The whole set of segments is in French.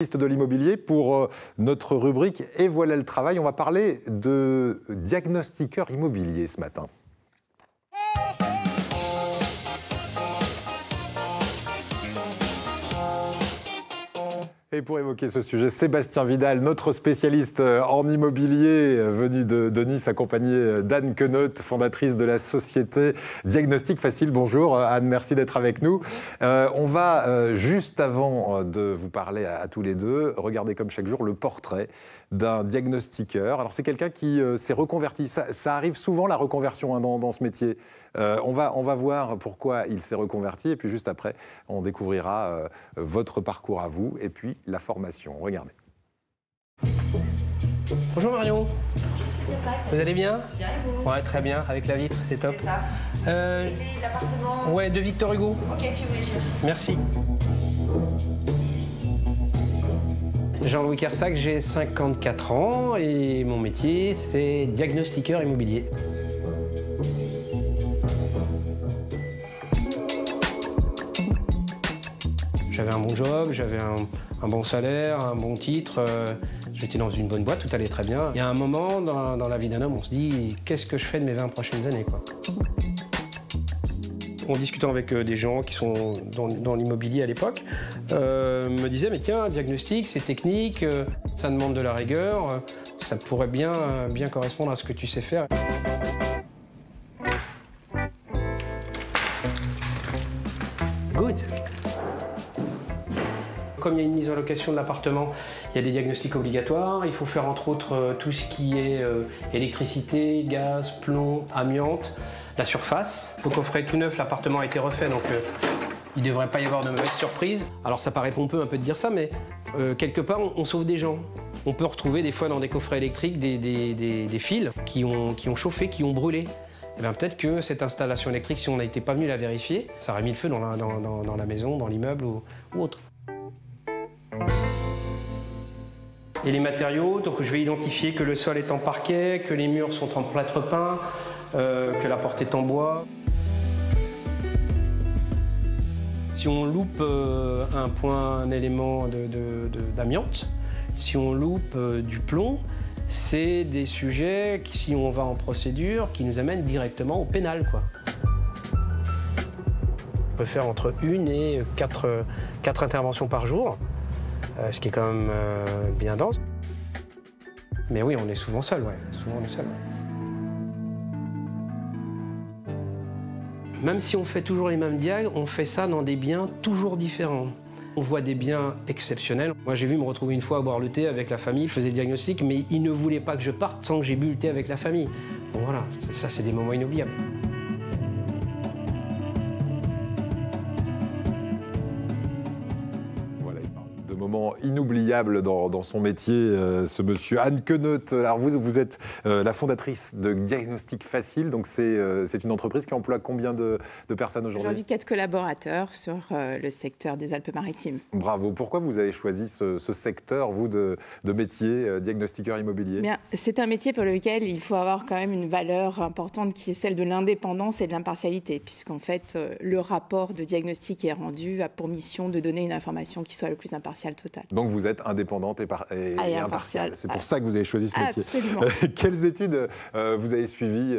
De l'immobilier pour notre rubrique Et voilà le travail. On va parler de diagnostiqueur immobilier ce matin. Et pour évoquer ce sujet, Sébastien Vidal, notre spécialiste en immobilier, venu de Nice, accompagné d'Anne Queneut, fondatrice de la société Diagnostic Facile. Bonjour Anne, merci d'être avec nous. On va, juste avant de vous parler à tous les deux, regarder comme chaque jour le portrait d'un diagnostiqueur. Alors c'est quelqu'un qui s'est reconverti. Ça arrive souvent la reconversion dans ce métier. On va voir pourquoi il s'est reconverti et puis juste après, on découvrira votre parcours à vous et puis la formation. Regardez. Bonjour Marion. Vous allez bien? Bien et vous? Ouais, très bien, avec la vitre, c'est top. C'est ça. L'appartement? Ouais, de Victor Hugo. Ok, puis oui, je cherche. Merci. Jean-Louis Kersac, j'ai 54 ans et mon métier, c'est diagnostiqueur immobilier. J'avais un bon job, j'avais un bon salaire, un bon titre, j'étais dans une bonne boîte, tout allait très bien. Il y a un moment dans la vie d'un homme, on se dit « qu'est-ce que je fais de mes 20 prochaines années ?» En discutant avec des gens qui sont dans l'immobilier à l'époque, me disaient « mais tiens, diagnostic, c'est technique, ça demande de la rigueur, ça pourrait bien correspondre à ce que tu sais faire. » Good. Comme il y a une mise en location de l'appartement, il y a des diagnostics obligatoires. Il faut faire entre autres tout ce qui est électricité, gaz, plomb, amiante, la surface. Au coffret tout neuf, l'appartement a été refait, donc il ne devrait pas y avoir de mauvaises surprises. Alors ça paraît pompeux un peu de dire ça, mais quelque part on sauve des gens. On peut retrouver des fois dans des coffrets électriques des fils qui ont chauffé, qui ont brûlé. Eh bien, peut-être que cette installation électrique, si on n'était pas venu la vérifier, ça aurait mis le feu dans la maison, dans l'immeuble ou autre. Et les matériaux, donc je vais identifier que le sol est en parquet, que les murs sont en plâtre peint, que la porte est en bois. Si on loupe un élément d'amiante, si on loupe du plomb, c'est des sujets qui, si on va en procédure, qui nous amènent directement au pénal, quoi. On peut faire entre 1 et 4 interventions par jour. Ce qui est quand même bien dense. Mais oui, on est souvent seul, ouais. Souvent on est seul. Même si on fait toujours les mêmes diag, on fait ça dans des biens toujours différents. On voit des biens exceptionnels. Moi, j'ai vu me retrouver une fois à boire le thé avec la famille, je faisais le diagnostic, mais ils ne voulaient pas que je parte sans que j'ai bu le thé avec la famille. Bon voilà, ça c'est des moments inoubliables. Moment inoubliable dans son métier, ce monsieur. Anne Queneut, alors vous êtes la fondatrice de Diagnostic Facile, donc c'est une entreprise qui emploie combien de personnes aujourd'hui? Aujourd'hui, 4 collaborateurs sur le secteur des Alpes-Maritimes. Bravo. Pourquoi vous avez choisi ce secteur, vous, de métier, diagnostiqueur immobilier? Bien, c'est un métier pour lequel il faut avoir quand même une valeur importante qui est celle de l'indépendance et de l'impartialité, puisqu'en fait, le rapport de diagnostic qui est rendu a pour mission de donner une information qui soit le plus impartiale total. Donc vous êtes indépendante et impartiale. C'est pour ça que vous avez choisi ce métier. Absolument. Quelles études vous avez suivies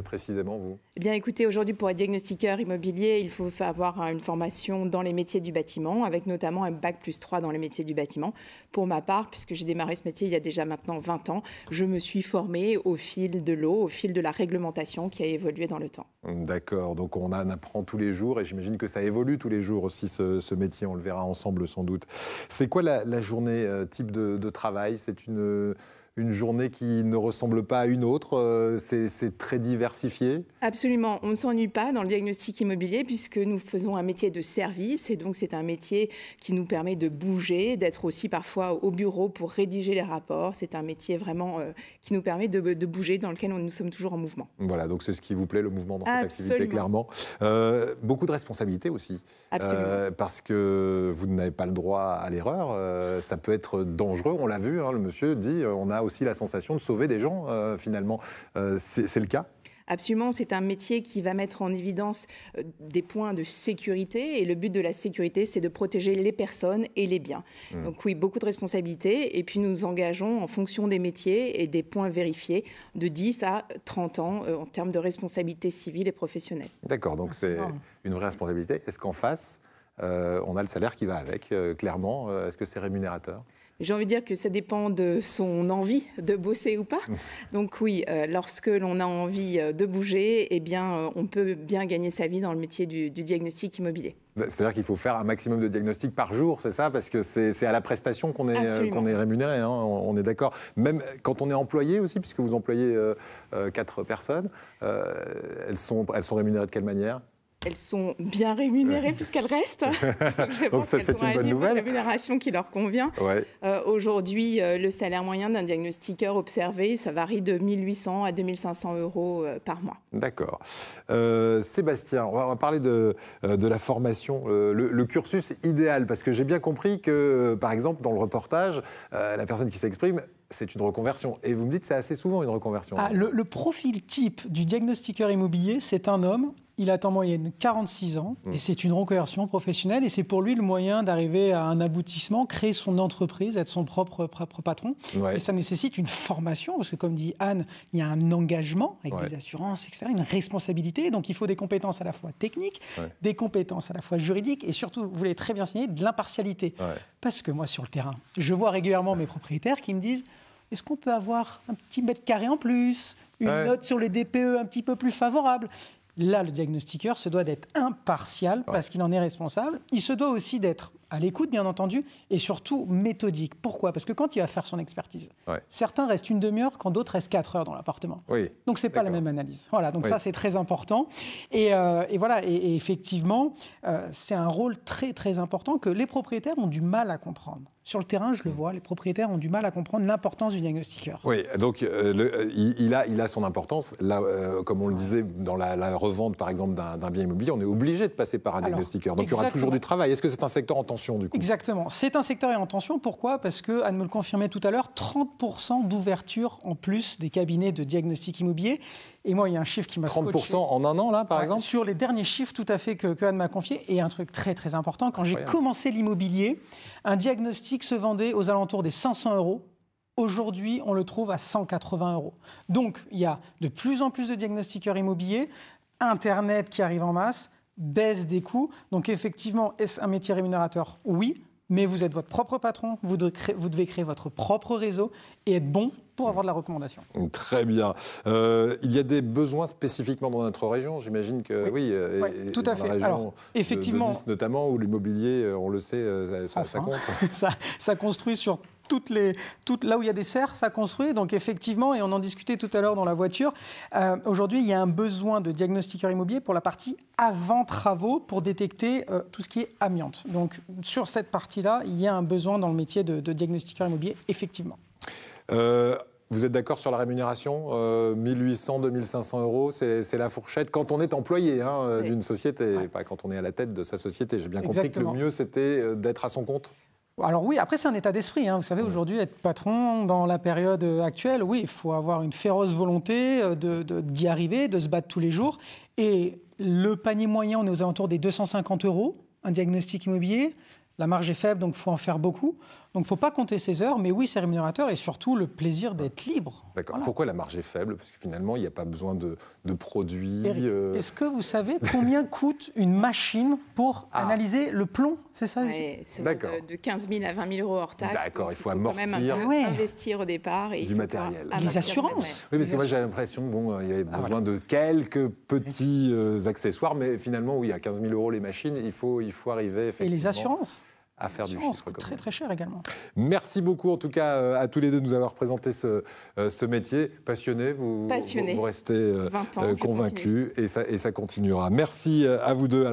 précisément, vous? Eh bien, écoutez, aujourd'hui, pour être diagnostiqueur immobilier, il faut avoir une formation dans les métiers du bâtiment, avec notamment un bac+3 dans les métiers du bâtiment. Pour ma part, puisque j'ai démarré ce métier il y a déjà maintenant 20 ans, je me suis formée au fil de l'eau, au fil de la réglementation qui a évolué dans le temps. D'accord, donc on en apprend tous les jours et j'imagine que ça évolue tous les jours aussi, ce métier, on le verra ensemble sans doute. C'est quoi la journée type de travail? C'est une journée qui ne ressemble pas à une autre, c'est très diversifié? Absolument, on ne s'ennuie pas dans le diagnostic immobilier puisque nous faisons un métier de service et donc c'est un métier qui nous permet de bouger, d'être aussi parfois au bureau pour rédiger les rapports. C'est un métier vraiment qui nous permet de bouger, dans lequel nous sommes toujours en mouvement. Voilà, donc c'est ce qui vous plaît, le mouvement dans cette activité, clairement. Beaucoup de responsabilités aussi. Absolument. Parce que vous n'avez pas le droit à l'erreur, ça peut être dangereux, on l'a vu, hein, le monsieur dit, on a aussi la sensation de sauver des gens, finalement. C'est le cas? Absolument, c'est un métier qui va mettre en évidence des points de sécurité et le but de la sécurité, c'est de protéger les personnes et les biens. Donc oui, beaucoup de responsabilités et puis nous nous engageons en fonction des métiers et des points vérifiés de 10 à 30 ans en termes de responsabilité civile et professionnelle. D'accord, donc c'est une vraie responsabilité. Est-ce qu'en face, on a le salaire qui va avec, clairement? Est-ce que c'est rémunérateur? J'ai envie de dire que ça dépend de son envie de bosser ou pas. Donc oui, lorsque l'on a envie de bouger, eh bien, on peut bien gagner sa vie dans le métier du diagnostic immobilier. C'est-à-dire qu'il faut faire un maximum de diagnostics par jour, c'est ça? Parce que c'est à la prestation qu'on est rémunéré, hein, on est d'accord. Même quand on est employé aussi, puisque vous employez 4 personnes, elles sont rémunérées de quelle manière? Elles sont bien rémunérées puisqu'elles restent. Donc ça, c'est une bonne nouvelle. Une rémunération qui leur convient. Ouais. Aujourd'hui, le salaire moyen d'un diagnostiqueur observé, ça varie de 1 800 à 2 500 euros par mois. D'accord. Sébastien, on va parler de la formation, le cursus idéal, parce que j'ai bien compris que, par exemple, dans le reportage, la personne qui s'exprime, c'est une reconversion. Et vous me dites que c'est assez souvent une reconversion. Le profil type du diagnostiqueur immobilier, c'est un homme. Il a en moyenne 46 ans et c'est une reconversion professionnelle et c'est pour lui le moyen d'arriver à un aboutissement, créer son entreprise, être son propre patron. Ouais. Et ça nécessite une formation parce que comme dit Anne, il y a un engagement avec des assurances, etc., une responsabilité. Donc il faut des compétences à la fois techniques, des compétences à la fois juridiques et surtout, vous l'avez très bien signé, de l'impartialité. Ouais. Parce que moi sur le terrain, je vois régulièrement mes propriétaires qui me disent « Est-ce qu'on peut avoir un petit mètre carré en plus, une note sur les DPE un petit peu plus favorable ?» Là, le diagnostiqueur se doit d'être impartial parce qu'il en est responsable. Il se doit aussi d'être à l'écoute, bien entendu, et surtout méthodique. Pourquoi? Parce que quand il va faire son expertise, certains restent une demi-heure quand d'autres restent 4 heures dans l'appartement. Oui. Donc, ce n'est pas la même analyse. Voilà, donc ça, c'est très important. Et voilà, et effectivement, c'est un rôle très, très important que les propriétaires ont du mal à comprendre. Sur le terrain, je le vois, les propriétaires ont du mal à comprendre l'importance du diagnostiqueur. Oui, donc il a son importance. Là, comme on le disait, dans la revente, par exemple, d'un bien immobilier, on est obligé de passer par un diagnostiqueur. Donc, il y aura toujours du travail. Est-ce que c'est un secteur en tension, du coup? Exactement. C'est un secteur en tension. Pourquoi? Parce que, Anne me le confirmait tout à l'heure, 30% d'ouverture en plus des cabinets de diagnostic immobilier. Et moi, il y a un chiffre qui m'a scotché. 30% en un an, là, par exemple? Sur les derniers chiffres, tout à fait, que Anne m'a confié. Et un truc très, très important, quand j'ai commencé l'immobilier, un diagnostic se vendait aux alentours des 500 €. Aujourd'hui, on le trouve à 180 €. Donc, il y a de plus en plus de diagnostiqueurs immobiliers, Internet qui arrive en masse, baisse des coûts. Donc, effectivement, est-ce un métier rémunérateur? Oui. Mais vous êtes votre propre patron, vous devez créer votre propre réseau et être bon pour avoir de la recommandation. Très bien. Il y a des besoins spécifiquement dans notre région, j'imagine que oui. Tout à fait. Dans la région alors, effectivement, de Nice notamment, où l'immobilier, on le sait, ça compte. ça construit sur là où il y a des serres, ça construit. Donc effectivement, et on en discutait tout à l'heure dans la voiture, aujourd'hui, il y a un besoin de diagnostiqueur immobilier pour la partie avant travaux pour détecter tout ce qui est amiante. Donc sur cette partie-là, il y a un besoin dans le métier de diagnostiqueur immobilier, effectivement. Vous êtes d'accord sur la rémunération 1 800, 2 500 €, c'est la fourchette quand on est employé d'une société, pas quand on est à la tête de sa société. J'ai bien compris que le mieux, c'était d'être à son compte. Alors oui, après c'est un état d'esprit. Vous savez, aujourd'hui, être patron dans la période actuelle, oui, il faut avoir une féroce volonté d'y arriver, de se battre tous les jours. Et le panier moyen, on est aux alentours des 250 €, un diagnostic immobilier. La marge est faible, donc il faut en faire beaucoup. Donc il ne faut pas compter ses heures, mais oui, c'est rémunérateur et surtout le plaisir d'être libre. D'accord. Voilà. Pourquoi la marge est faible? Parce que finalement, il n'y a pas besoin de produits. Eric, est-ce que vous savez combien coûte une machine pour analyser le plomb? C'est ça? C'est de 15 000 à 20 000 € hors taxe. D'accord, il faut amortir. Quand même investir au départ. Et du matériel. Les assurances. Oui, parce que moi j'ai l'impression qu'il y avait besoin de quelques petits accessoires, mais finalement, oui, à 15 000 € les machines, il faut arriver effectivement. Et les assurances à faire du chiffre. Très très cher également. Merci beaucoup en tout cas à tous les deux de nous avoir présenté ce métier. Passionné, vous restez convaincus et ça continuera. Merci à vous deux.